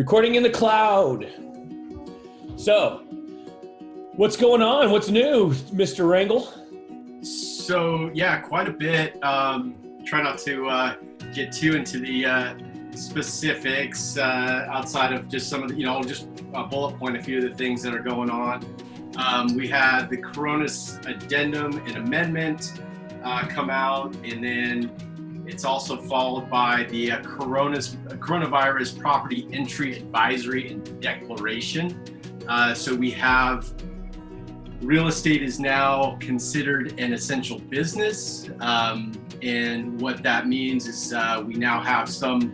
Recording in the cloud. So, what's going on? What's new, Mr. Rangel? So, yeah, quite a bit. Try not to get too into the specifics outside of just some of the, just bullet point a few of the things that are going on. We had the Corona's addendum and amendment come out, and then it's also followed by the coronavirus property entry advisory and declaration. So we have real estate is now considered an essential business. And what that means is we now have some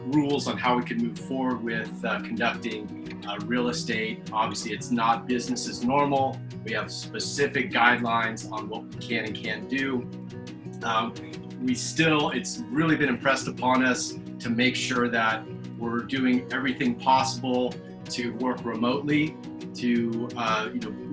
rules on how we can move forward with conducting real estate. Obviously, it's not business as normal. We have specific guidelines on what we can and can't do. It's really been impressed upon us to make sure that we're doing everything possible to work remotely, to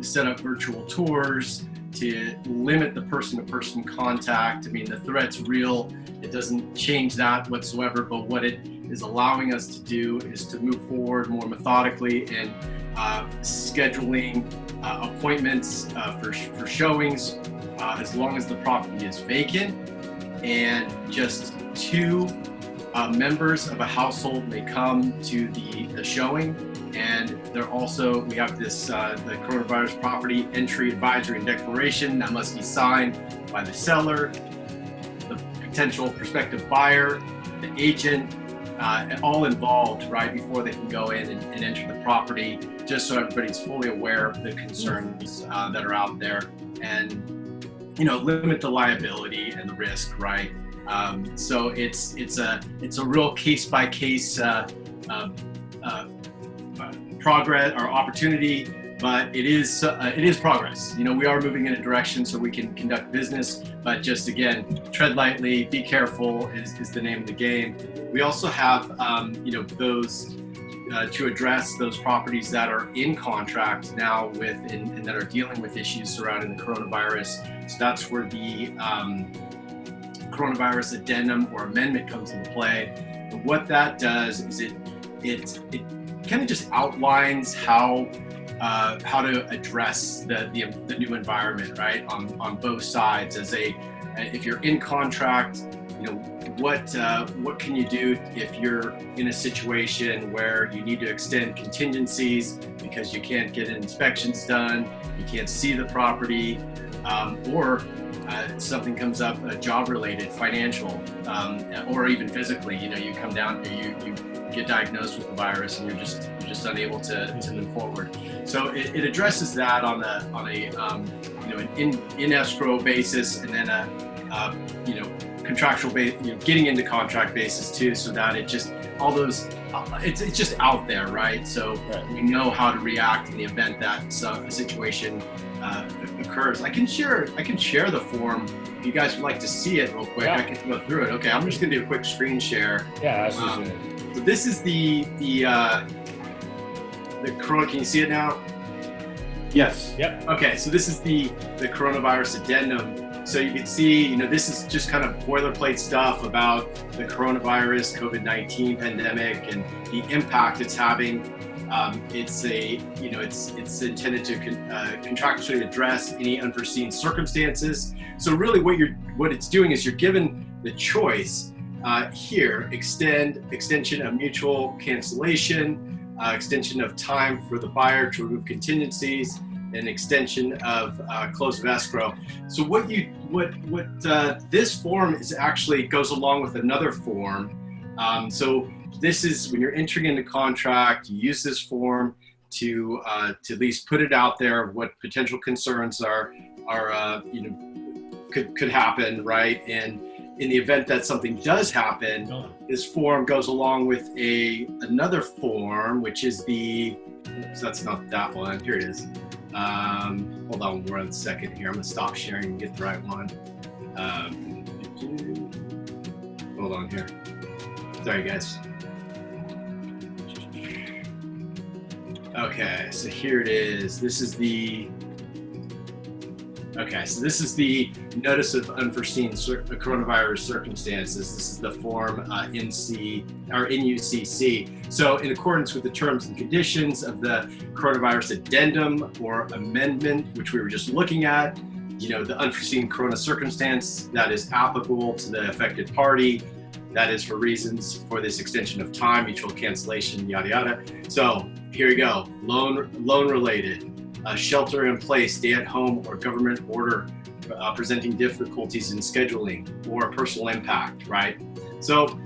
set up virtual tours, to limit the person-to-person contact. I mean, the threat's real. It doesn't change that whatsoever, but what it is allowing us to do is to move forward more methodically and scheduling appointments for showings as long as the property is vacant, and just 2 members of a household may come to the showing. And we have this the coronavirus property entry advisory and declaration that must be signed by the seller, the potential prospective buyer, the agent, all involved right before they can go in and enter the property, just so everybody's fully aware of the concerns that are out there, and limit the liability and the risk, right? So it's a real case-by-case progress or opportunity, but it is progress. We are moving in a direction so we can conduct business, but just again, tread lightly, be careful is the name of the game. We also have those to address those properties that are in contract now and that are dealing with issues surrounding the coronavirus. So that's where the coronavirus addendum or amendment comes into play. And what that does is it kind of just outlines how to address the new environment, right? On both sides. If you're in contract, what can you do if you're in a situation where you need to extend contingencies because you can't get inspections done, you can't see the property, or something comes up, job related, financial, or even physically, you come down, you get diagnosed with the virus and you're just unable to move forward. So it addresses that on an in escrow basis, and then a contractual base, getting into contract basis too, so that it just it's just out there, right? So we know how to react in the event that a situation occurs. I can share the form if you guys would like to see it real quick. Yeah. I can go through it. Okay, I'm just gonna do a quick screen share. Yeah, so this is the Corona. Can you see it now? Yes. Yep. Okay, so this is the coronavirus addendum. So you can see, this is just kind of boilerplate stuff about the coronavirus, COVID-19 pandemic, and the impact it's having. It's intended to contractually address any unforeseen circumstances. So really, what it's doing is you're given the choice here: extension of mutual cancellation, extension of time for the buyer to remove contingencies, an extension of close of escrow. So what this form is actually goes along with another form. So this is when you're entering into contract, you use this form to at least put it out there of what potential concerns could happen, right? And in the event that something does happen, this form goes along with another form, which is that's not that one. Here it is. Hold on 1 second here. I'm gonna stop sharing and get the right one. Hold on here. Sorry, guys. Okay, so here it is. This is the Okay, so this is the Notice of Unforeseen Coronavirus Circumstances. This is the form NUCC. So in accordance with the terms and conditions of the coronavirus addendum or amendment, which we were just looking at, the unforeseen corona circumstance that is applicable to the affected party, that is for reasons for this extension of time, mutual cancellation, yada, yada. So here we go, loan related. Shelter in place, stay at home, or government order presenting difficulties in scheduling or personal impact, right? So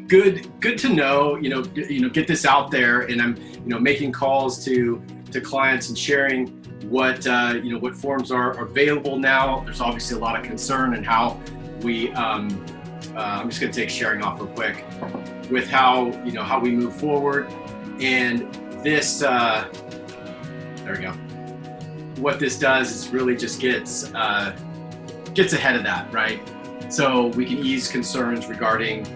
good to know, get this out there. And I'm, making calls to clients and sharing what forms are available now. There's obviously a lot of concern and how we, I'm just going to take sharing off real quick with how we move forward. And this, there we go. What this does is really just gets ahead of that, right? So we can ease concerns regarding,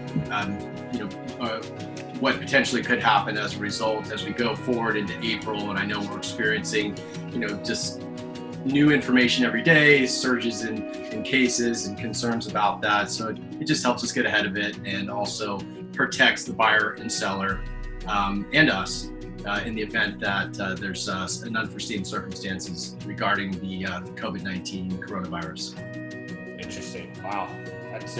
what potentially could happen as a result as we go forward into April. And I know we're experiencing, just new information every day, surges in cases and concerns about that. So it just helps us get ahead of it and also protects the buyer and seller and us. In the event that there's an unforeseen circumstances regarding the COVID-19 coronavirus. Interesting. Wow. That's,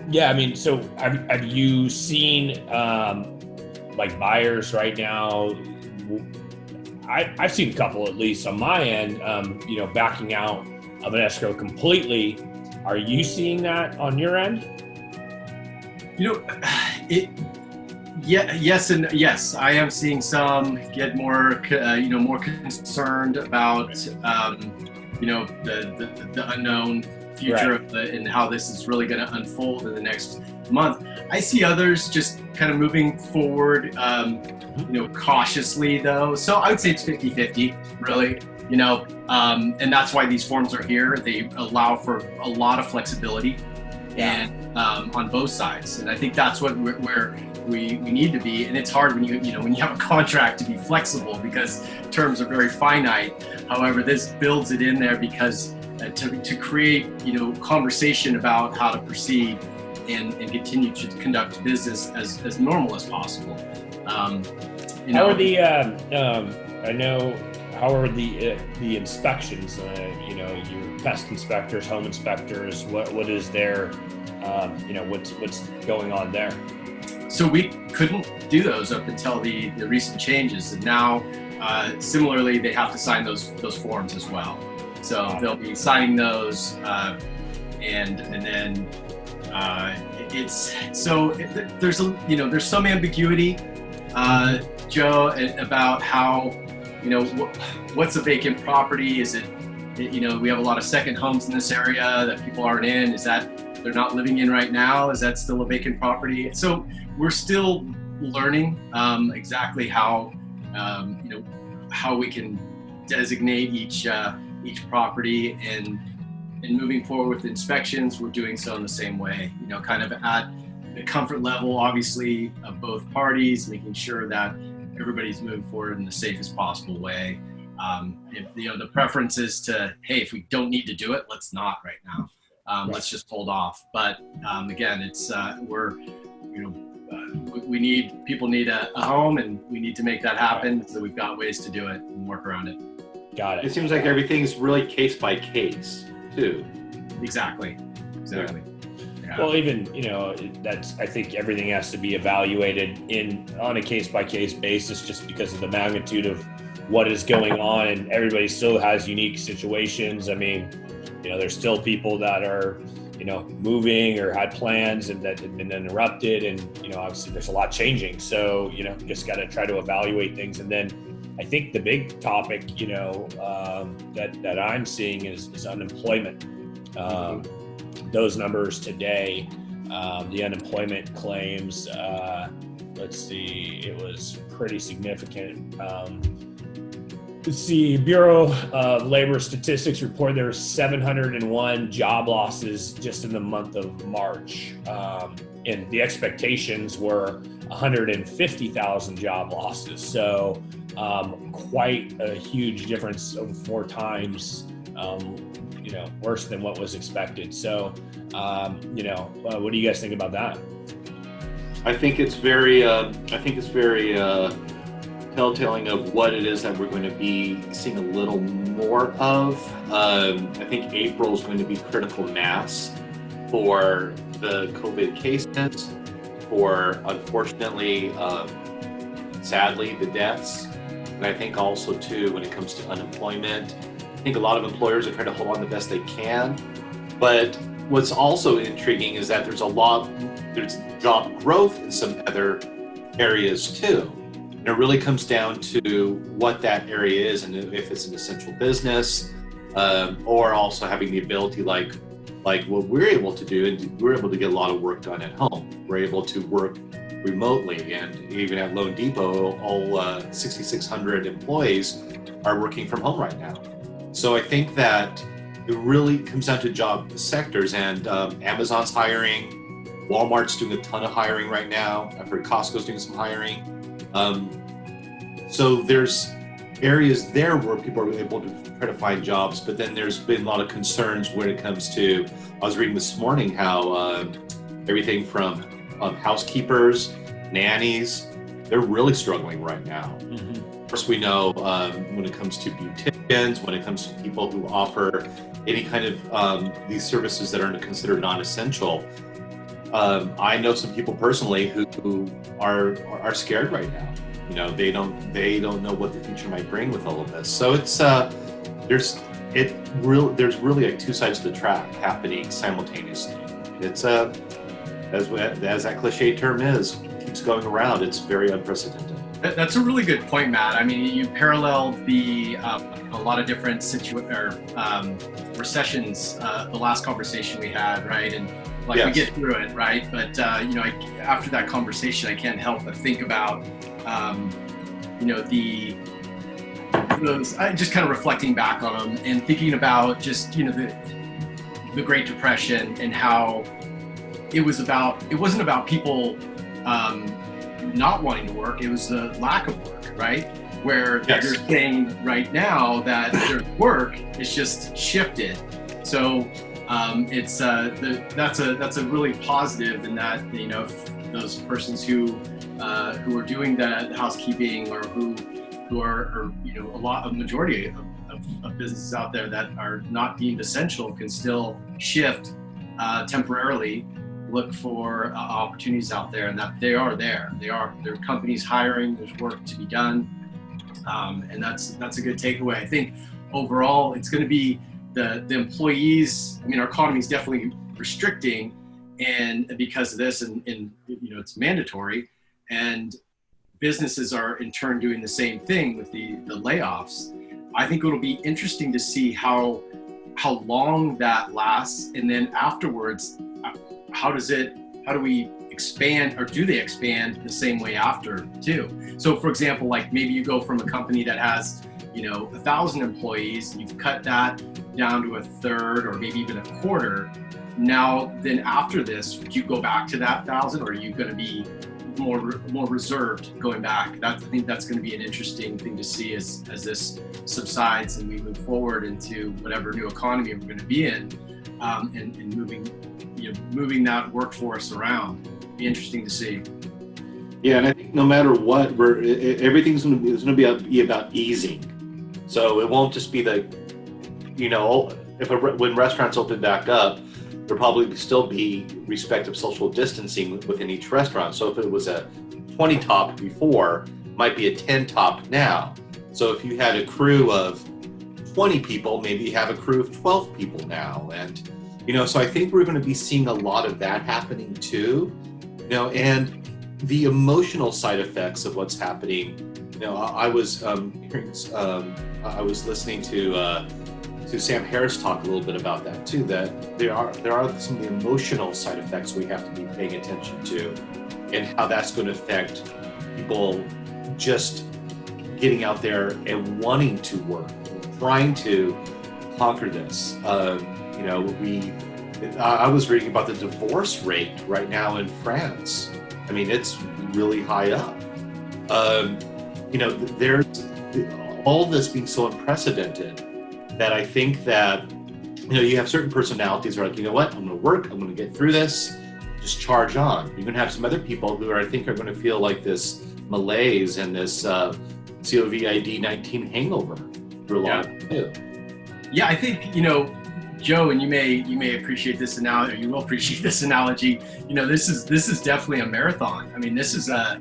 yeah, I mean, so have you seen like buyers right now? I've seen a couple, at least on my end, backing out of an escrow completely. Are you seeing that on your end? Yes and yes. I am seeing some get more, more concerned about, the unknown future right. And how this is really going to unfold in the next month. I see others just kind of moving forward, cautiously though. So I would say it's 50-50, really. And that's why these forms are here. They allow for a lot of flexibility, and on both sides. And I think that's where we need to be. And it's hard when you have a contract to be flexible because terms are very finite. However, this builds it in there because to create, conversation about how to proceed and continue to conduct business as normal as possible. How are the how are the inspections? Your pest inspectors, home inspectors. What is their what's going on there? So we couldn't do those up until the recent changes, and now similarly they have to sign those forms as well. So they'll be signing those, and then it's so there's there's some ambiguity, Joe, about how what's a vacant property. Is it we have a lot of second homes in this area that people aren't in. Is that they're not living in right now? Is that still a vacant property? So we're still learning exactly how how we can designate each property, and moving forward with inspections, we're doing so in the same way. Kind of at the comfort level, obviously, of both parties, making sure that everybody's moving forward in the safest possible way. The preference is to, hey, if we don't need to do it, let's not right now. Let's just hold off. But again, it's people need a home, and we need to make that happen. So we've got ways to do it and work around it. Got it. It seems like everything's really case by case too. Exactly. Yeah. Yeah. Well, even I think everything has to be evaluated on a case by case basis, just because of the magnitude of what is going on, and everybody still has unique situations. I mean, there's still people that are moving or had plans and that had been interrupted, and obviously there's a lot changing. So just got to try to evaluate things. And then I think the big topic that I'm seeing is unemployment. Those numbers today, the unemployment claims, let's see, it was pretty significant. Let's see, Bureau of Labor Statistics report there were 701 job losses just in the month of March. And the expectations were 150,000 job losses. So quite a huge difference of 4 times, worse than what was expected. So, what do you guys think about that? I think it's very telltale of what it is that we're going to be seeing a little more of. I think April is going to be critical mass for the COVID cases, for unfortunately, sadly, the deaths. And I think also too, when it comes to unemployment, I think a lot of employers are trying to hold on the best they can. But what's also intriguing is that there's job growth in some other areas too. And it really comes down to what that area is and if it's an essential business, or also having the ability like what we're able to do, and we're able to get a lot of work done at home. We're able to work remotely, and even at Loan Depot, all 6,600 employees are working from home right now. So I think that it really comes down to job sectors, and Amazon's hiring, Walmart's doing a ton of hiring right now. I've heard Costco's doing some hiring. So there's areas there where people are able to try to find jobs, but then there's been a lot of concerns when it comes to, I was reading this morning how everything from housekeepers, nannies, they're really struggling right now. Mm-hmm. Of course, we know when it comes to beauticians, when it comes to people who offer any kind of these services that are considered non-essential. I know some people personally who are scared right now. They don't know what the future might bring with all of this. So it's there's really like 2 sides of the track happening simultaneously. It's as that cliche term keeps going around. It's very unprecedented. That's a really good point, Matt. I mean, you paralleled a lot of different recessions, the last conversation we had, right? And yes. We get through it, right? But after that conversation, I can't help but think about just kind of reflecting back on them and thinking about just the Great Depression and how it wasn't about people not wanting to work, it was the lack of work, right? Where yes. You're saying right now that there's work, it's just shifted. So that's a really positive in that, if those persons who are doing the housekeeping or who are a majority of businesses out there that are not deemed essential can still shift temporarily, look for opportunities out there, and that they are there. There are companies hiring. There's work to be done, and that's a good takeaway. I think overall, it's going to be the employees. I mean, our economy is definitely restricting, and because of this, and it's mandatory, and businesses are in turn doing the same thing with the layoffs. I think it'll be interesting to see how long that lasts, and then afterwards, how do we expand, or do they expand the same way after too? So for example, like maybe you go from a company that has 1,000 employees, and you've cut that down to a third or maybe even a quarter. Now then after this, would you go back to that 1,000, or are you going to be more reserved going back? I think that's going to be an interesting thing to see as this subsides and we move forward into whatever new economy we're going to be in, and moving that workforce around. Be interesting to see. Yeah, and I think no matter what, everything's going to be about easing. So it won't just be when restaurants open back up, there'll probably still be respective social distancing within each restaurant. So if it was a 20 top before, it might be a 10 top now. So if you had a crew of 20 people, maybe you have a crew of 12 people now. And, so I think we're going to be seeing a lot of that happening too, and the emotional side effects of what's happening. I was I was listening to Sam Harris talk a little bit about that too, that there are some of the emotional side effects we have to be paying attention to, and how that's going to affect people just getting out there and wanting to work, trying to conquer this. I was reading about the divorce rate right now in France. I mean, it's really high up. there's all this being so unprecedented that I think that, you have certain personalities who are like, you know what, I'm going to work, I'm going to get through this, just charge on. You're going to have some other people who I think are going to feel like this malaise and this COVID-19 hangover through a lot of it too. Yeah, I think, Joe, and you may appreciate this analogy, or you will appreciate this analogy. This is definitely a marathon. I mean, this is a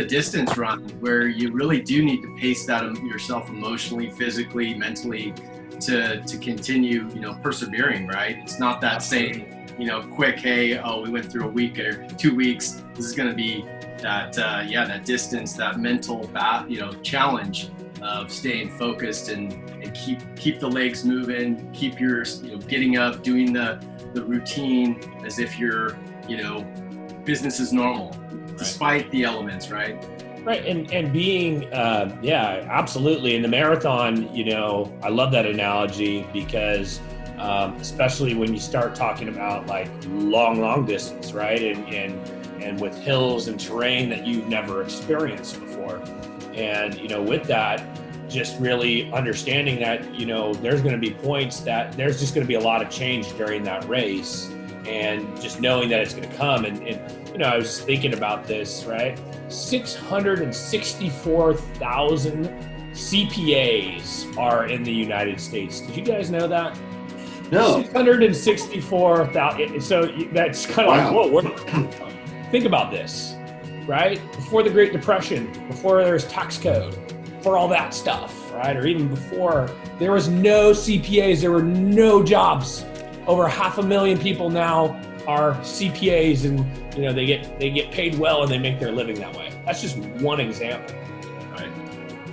distance run where you really do need to pace that yourself emotionally, physically, mentally to continue, persevering, right? It's not that same, quick, hey, we went through a week or 2 weeks. This is going to be that distance, that mental challenge of staying focused and keep the legs moving, keep your getting up, doing the routine as if your business is normal, despite the elements, right? Right, and being absolutely. In the marathon, I love that analogy because especially when you start talking about like long distance, right, and with hills and terrain that you've never experienced before. And, with that, just really understanding that, there's going to be points that there's just going to be a lot of change during that race, and just knowing that it's going to come. And I was thinking about this, right? 664,000 CPAs are in the United States. Did you guys know that? No. 664,000. So that's kind of like, whoa, think about this. Right? Before the Great Depression, before there was tax code, before all that stuff, right? Or even before, there was no CPAs, there were no jobs. Over 500,000 people now are CPAs, and they get paid well and they make their living that way. That's just one example,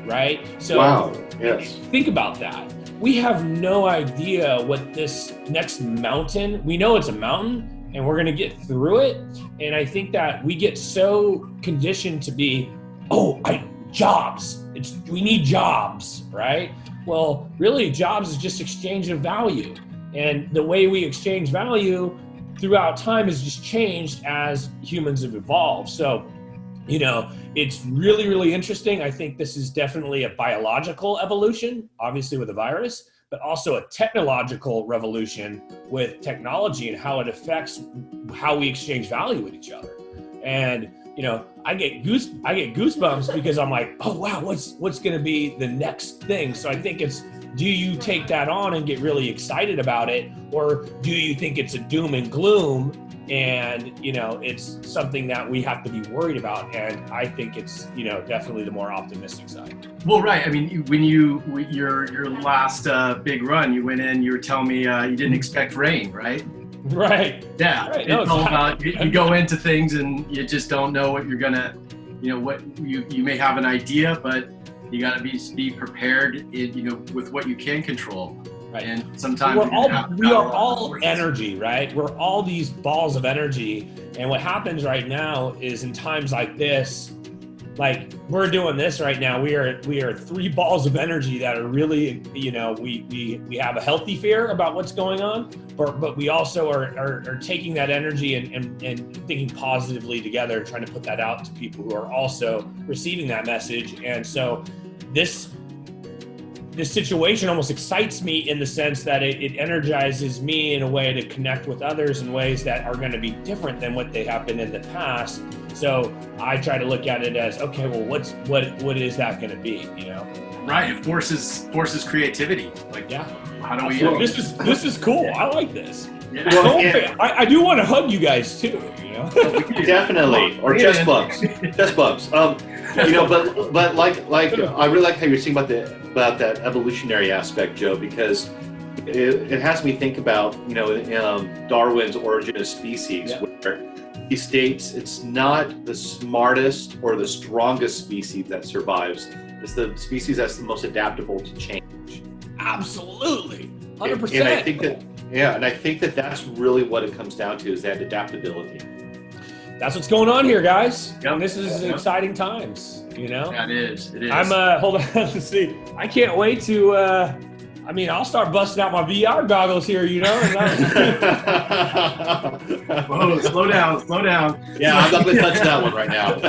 right? So wow. Yes. Think about that. We have no idea what this next mountain, we know it's a mountain, and we're going to get through it. And I think that we get so conditioned to be, jobs. We need jobs, right? Well, really, jobs is just exchange of value. And the way we exchange value throughout time has just changed as humans have evolved. So, it's really, really interesting. I think this is definitely a biological evolution, obviously with the virus, but also a technological revolution with technology and how it affects how we exchange value with each other. And I get goosebumps because I'm like, oh wow, what's going to be the next thing? So I think it's, do you take that on and get really excited about it, or do you think it's a doom and gloom and it's something that we have to be worried about? And I think it's definitely the more optimistic side. Well, right. I mean, when your last big run, you went in, you were telling me you didn't expect rain, right? Right. Yeah. Right. It's all about, you go into things and you just don't know what you're gonna, what you may have an idea, but you got to be prepared with what you can control. Right. And sometimes we are all energy, right? We're all these balls of energy. And what happens right now is in times like this, like we're doing this right now, we are 3 balls of energy that are really, we have a healthy fear about what's going on, but we also are taking that energy and thinking positively together, trying to put that out to people who are also receiving that message. And so this situation almost excites me in the sense that it energizes me in a way to connect with others in ways that are going to be different than what they have been in the past. So I try to look at it as, okay, well, what is that going to be? Right. It forces creativity. Like, yeah. How do we? This is cool. I like this. Yeah. Well, I do want to hug you guys too. Definitely, or chest bumps. But like I really like how you're saying about that evolutionary aspect, Joe, because it has me think about Darwin's Origin of Species, where he states it's not the smartest or the strongest species that survives; it's the species that's the most adaptable to change. Absolutely, 100%. And I think that that's really what it comes down to, is that adaptability. That's what's going on here, guys. Yep. And this is exciting times, Yeah, it is. I'm hold on, let's see. I can't wait to I'll start busting out my VR goggles here, Whoa, slow down. Yeah, I'm not gonna touch that one right now.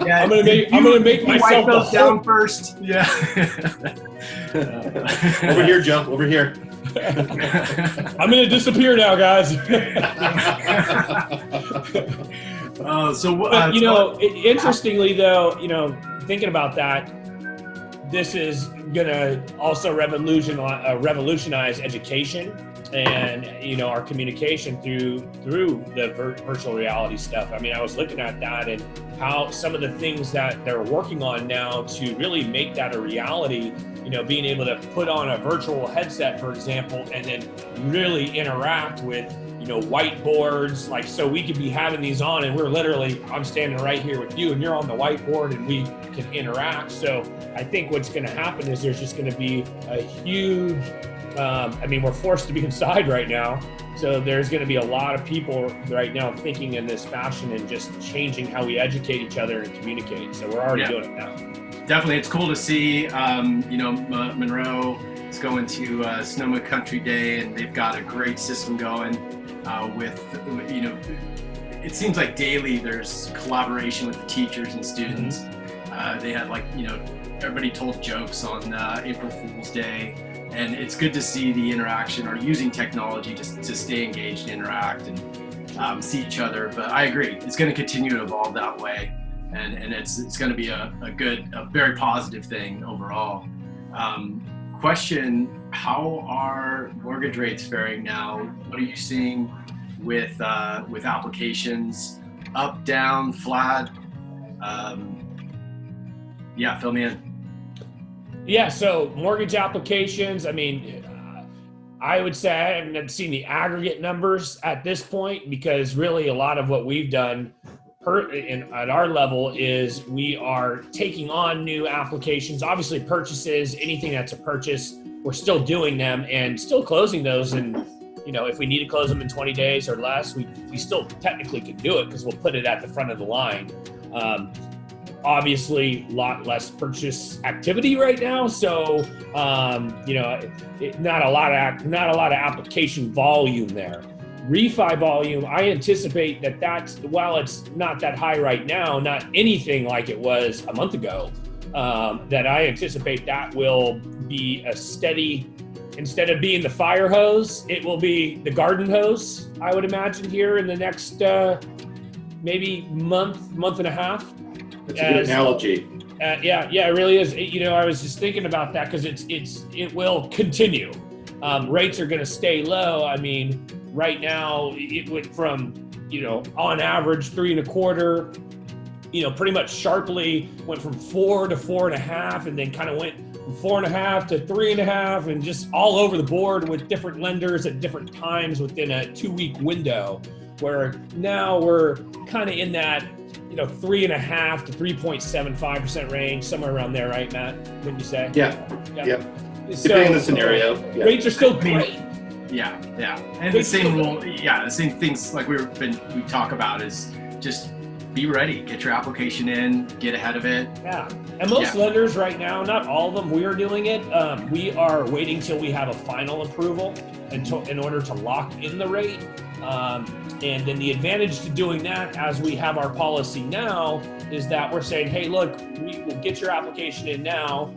Yeah, I'm gonna make myself wipe those the down whole- first. Yeah. Over here, jump over here. I'm gonna disappear now, guys. But, interestingly though, thinking about that, this is gonna also revolutionize education and our communication through the virtual reality stuff. I mean, I was looking at that and how some of the things that they're working on now to really make that a reality. Being able to put on a virtual headset, for example, and then really interact with whiteboards, like, so we could be having these on and I'm standing right here with you and you're on the whiteboard and we can interact. So I think what's going to happen is there's just going to be a huge, we're forced to be inside right now. So there's going to be a lot of people right now thinking in this fashion and just changing how we educate each other and communicate. So we're already doing it now. Definitely, it's cool to see. Monroe is going to Sonoma Country Day, and they've got a great system going. It seems like daily there's collaboration with the teachers and students. They had everybody told jokes on April Fool's Day, and it's good to see the interaction or using technology to stay engaged and interact and see each other. But I agree, it's going to continue to evolve that way. And it's going to be a very positive thing overall. Question: how are mortgage rates faring now? What are you seeing with applications? Up, down, flat? Fill me in. Yeah, so mortgage applications. I mean, I would say I haven't seen the aggregate numbers at this point, because really a lot of what we've done at our level is we are taking on new applications. Obviously purchases, anything that's a purchase, we're still doing them and still closing those. And if we need to close them in 20 days or less, we still technically can do it because we'll put it at the front of the line. Obviously a lot less purchase activity right now, so not a lot of application volume there. Refi volume, I anticipate that's, while it's not that high right now, not anything like it was a month ago, that I anticipate that will be a steady, instead of being the fire hose, it will be the garden hose, I would imagine, here in the next maybe month and a half. That's a good analogy. Yeah, it really is. I was just thinking about that because it will continue. Rates are going to stay low. I mean, right now it went from, on average 3.25, pretty much sharply went from 4 to 4.5, and then kind of went from 4.5 to 3.5, and just all over the board with different lenders at different times within a 2-week window, where now we're kind of in that 3.5 to 3.75% range, somewhere around there, right, Matt? Wouldn't you say? Yeah. So, depending on the scenario. Rates are still great. Yeah. And the same rule, the same things like we talk about is just be ready, get your application in, get ahead of it. Yeah. And most lenders right now, not all of them, we are doing it. We are waiting till we have a final approval in order to lock in the rate. And then the advantage to doing that, as we have our policy now, is that we're saying, hey, look, we will get your application in now,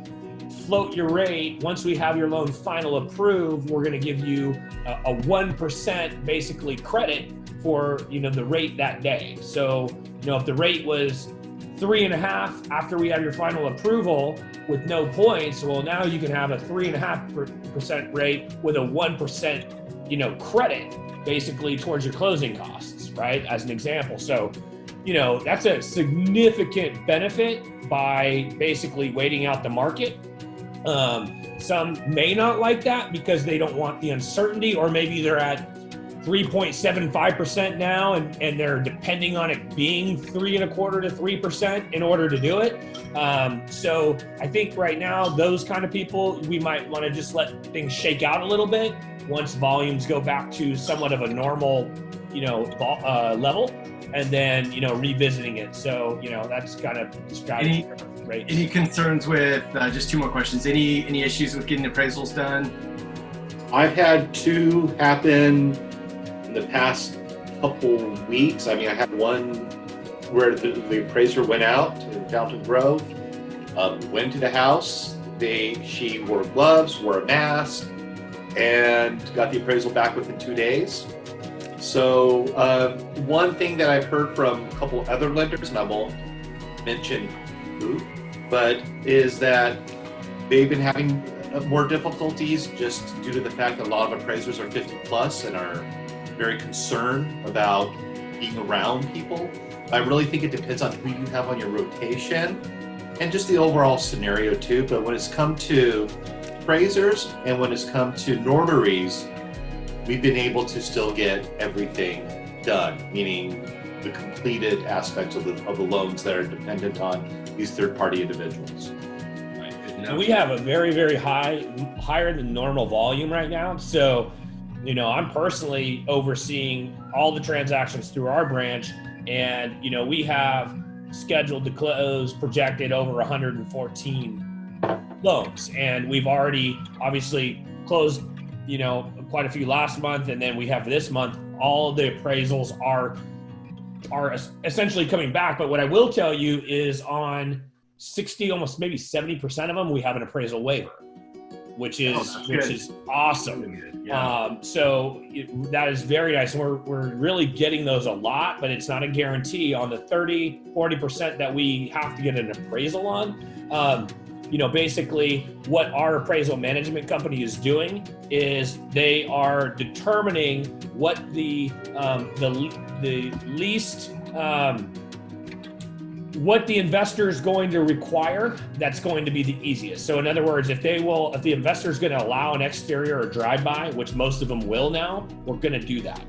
float your rate. Once we have your loan final approved, we're going to give you a 1% basically credit for the rate that day. So if the rate was 3.5 after we have your final approval with no points, well, now you can have a 3.5% rate with a 1% credit basically towards your closing costs, right? As an example. So, that's a significant benefit by basically waiting out the market. Some may not like that because they don't want the uncertainty, or maybe they're at 3.75% now and they're depending on it being 3.25 to 3% in order to do it. So I think right now, those kind of people, we might want to just let things shake out a little bit once volumes go back to somewhat of a normal, level, and then, revisiting it. So, that's kind of the strategy. Any concerns with, just 2 more questions, any issues with getting appraisals done? I've had 2 happen in the past couple weeks. I mean, I had one where the appraiser went out in Fountain Grove, went to the house. She wore gloves, wore a mask, and got the appraisal back within 2 days. So one thing that I've heard from a couple other lenders, and I won't mention who, but is that they've been having more difficulties just due to the fact that a lot of appraisers are 50 plus and are very concerned about being around people. I really think it depends on who you have on your rotation and just the overall scenario too. But when it's come to appraisers and when it's come to notaries, we've been able to still get everything done, meaning the completed aspects of the loans that are dependent on these third-party individuals. And we have a very, very higher than normal volume right now. So, I'm personally overseeing all the transactions through our branch, and, we have scheduled to close projected over 114 loans. And we've already obviously closed, quite a few last month. And then we have this month, all the appraisals are essentially coming back. But what I will tell you is on 60, almost maybe 70% of them, we have an appraisal waiver, which is awesome. Yeah. So that is very nice. And we're really getting those a lot, but it's not a guarantee. On the 30-40% that we have to get an appraisal on, basically what our appraisal management company is doing is they are determining what the least what the investor is going to require that's going to be the easiest. So in other words, if the investor is going to allow an exterior or drive-by, which most of them will now, we're going to do that.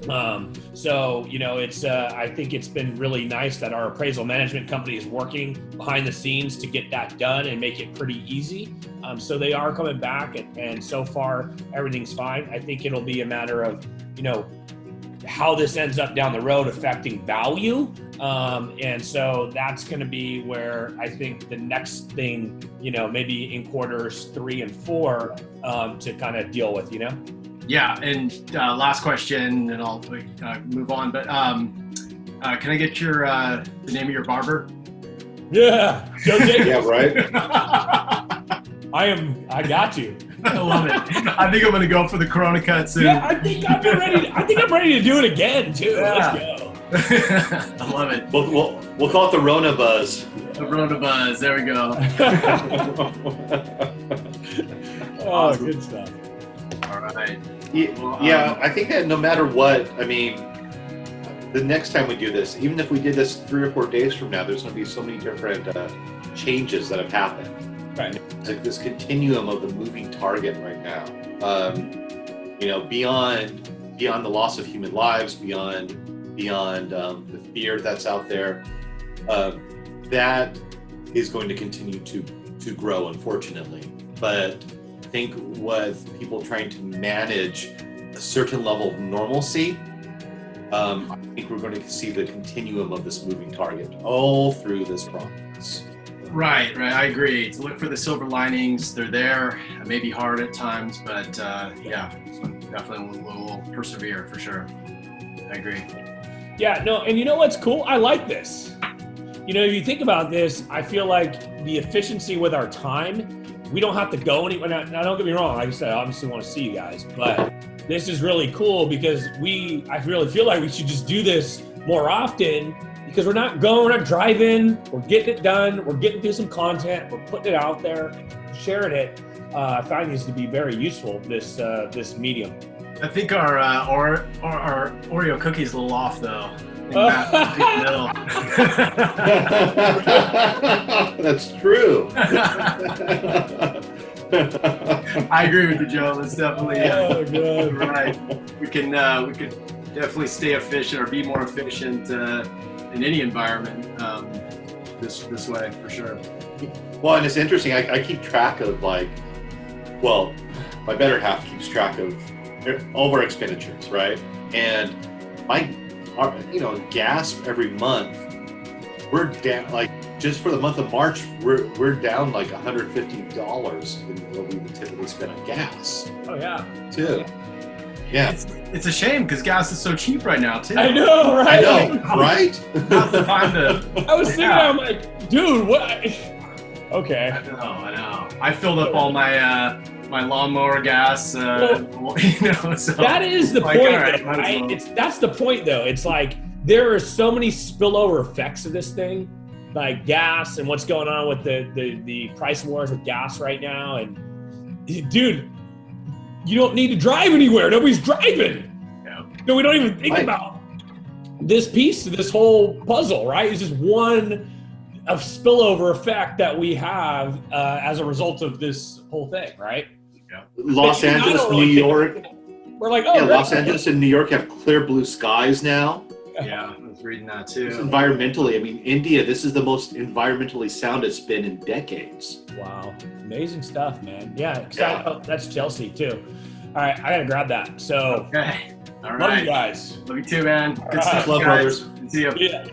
It's I think it's been really nice that our appraisal management company is working behind the scenes to get that done and make it pretty easy. So they are coming back, and so far everything's fine. I think it'll be a matter of, how this ends up down the road affecting value. And so that's going to be where I think the next thing, maybe in quarters 3 and 4 to kind of deal with, Yeah, and last question, and I'll move on. But can I get the name of your barber? Yeah, Joe Jacobs. Yeah, right. I got you. I love it. I think I'm going to go for the Corona cut soon. Yeah, I think I'm ready to do it again too. Yeah. Let's go. I love it. We'll call it the Rona Buzz. The Rona Buzz. There we go. Awesome. Good stuff. All right. Yeah, I think that no matter what, the next time we do this, even if we did this 3 or 4 days from now, there's going to be so many different changes that have happened. Right. It's like this continuum of the moving target right now. Beyond the loss of human lives, beyond the fear that's out there, that is going to continue to grow, unfortunately. But I think with people trying to manage a certain level of normalcy, I think we're going to see the continuum of this moving target all through this process. Right. I agree. To look for the silver linings, they're there. It may be hard at times, but so definitely we'll persevere for sure. I agree. Yeah, no, and you know what's cool? I like this. If you think about this, I feel like the efficiency with our time, we don't have to go anywhere. Now, don't get me wrong. Like I said, I obviously want to see you guys, but this is really cool because I really feel like we should just do this more often. Because we're not driving, we're getting it done, we're getting through some content, we're putting it out there, sharing it. I find these to be very useful, this medium. I think our Oreo cookie is a little off though. That's true. I agree with you, Joe. That's definitely good. Right. We can definitely stay efficient or be more efficient in any environment this way for sure. Well, and it's interesting. I keep track of my better half keeps track of all of our expenditures, right? And our gas every month, we're down just for the month of March, we're down $150 in what we would typically spend on gas. Oh yeah. Too. Yeah. It's a shame because gas is so cheap right now too. I know, I right? know, right? Now's the time to. I was thinking, Yeah. I'm like, dude, what? Okay. I know. I filled up all my my lawnmower gas. So. That is the like, point, all right, though, might as right? well. That's the point, though. It's like there are so many spillover effects of this thing, like gas and what's going on with the price wars with gas right now. And dude, you don't need to drive anywhere. Nobody's driving. Yeah. No, we don't even think Right. about this piece of this whole puzzle, right? It's just one of spillover effect that we have as a result of this whole thing, right? Los I don't Angeles, New really think York. We're like, oh, Yeah, great. Los Angeles and New York have clear blue skies now. Yeah, I was reading that Just too. environmentally, I mean, India, this is the most environmentally sound it's been in decades. Wow, amazing stuff, man. Yeah, excited. Yeah. Oh, that's Chelsea too. All right, I gotta grab that. So, Okay. All love you right. guys. Love you too, man. Good All right. stuff, Love, guys. brothers. See you. Yeah.